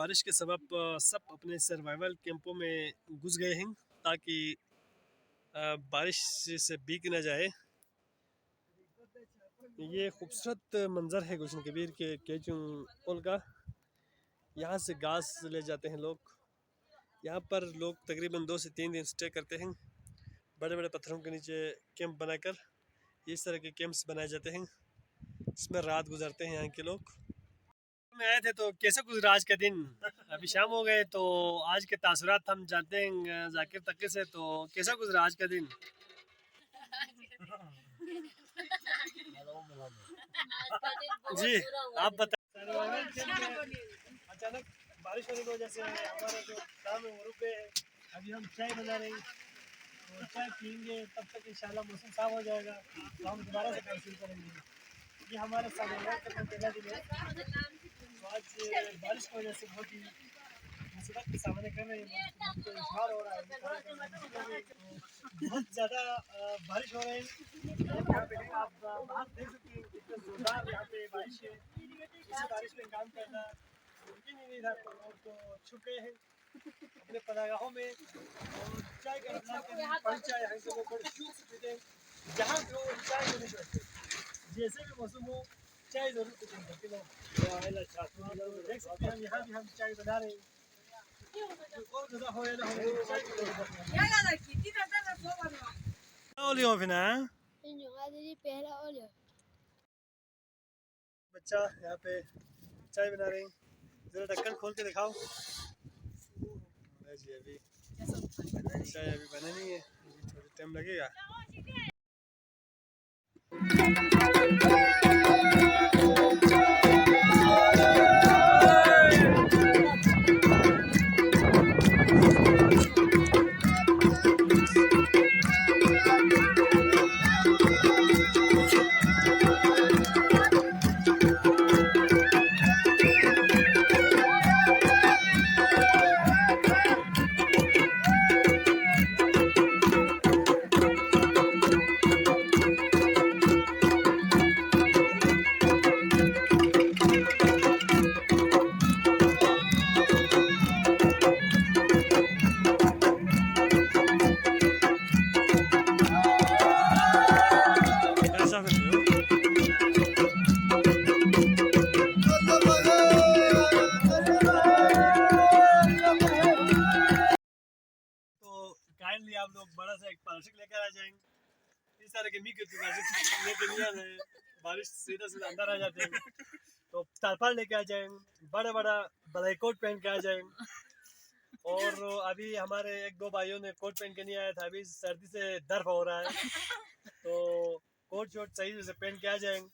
बारिश के सबब सब अपने सर्वाइवल कैंपों में घुस गए हैं ताकि बारिश से भीग न जाए। ये खूबसूरत मंज़र है गुलशन कबीर के केचुंग पुल का। यहाँ से घास ले जाते हैं लोग। यहाँ पर लोग तकरीबन 2 से 3 दिन स्टे करते हैं बड़े बड़े पत्थरों के नीचे कैंप बनाकर। इस तरह के कैंप्स बनाए जाते हैं, इसमें रात गुजारते हैं यहाँ के लोग। में आए थे तो कैसे गुजरा आज का दिन? अभी शाम हो गए तो आज के तासुरात हम जानते हैं जाकिर तक्के से। तो कैसा गुजरा आज का दिन? जी आप बताएं। अचानक बारिश होने की वजह से हमारा जो काम है वो रुक गए हैं। अभी हम चाय बना रहे हैं और चाय पियेंगे, तब तक इंशाल्लाह मौसम साफ हो जाएगा तो हम दोबारा से काम शुरू करेंगे। ये हमारे साथ पहला दिन है तो आज बारिश की वजह से बहुत ही मुसीबत का सामना कर रहे हैं। तो इश्हार हो रहा है बहुत ज़्यादा बारिश हो रही है। यहाँ पे आप बाहर देख सकते हैं कितना जोरदार यहाँ पे बारिश है। इसी बारिश में काम करना मुमकिन ही नहीं था और तो छुप गए हैं अपने पनागाहों में। और चाय का इंतजार कर रहे हैं, पानी चाय यहाँ से वो बड़े शौक से पीते हैं। जहाँ भी हो चाय जरूर करते हैं, जैसे भी मौसम हो चाय जरूर पीते हैं। देख सकते हैं हम यहाँ भी हम चाय बना रहे हैं। Olio fina बच्चा यहाँ पे चाय बना रहे हैं, जरा ढक्कन खोल के दिखाओ। जी अभी चाय अभी बना नहीं है, थोड़ा टाइम लगेगा। ऐसा करते हो तो काइंडली आप लोग बड़ा सा एक प्लास्टिक लेकर आ जाएंगे। इस तरह के मी के लेके नहीं आ रहे, बारिश सीधा सीधा अंदर आ जाते हैं। तो तारपाल लेके आ जाएंगे, बड़ा बड़ा बड़ा कोट पहन के आ जाएंगे। और अभी हमारे एक दो भाइयों ने कोट पहन के नहीं आया था, अभी सर्दी से दर्द हो रहा है तो कोट शोट सही से पहन के आ जाएंगे।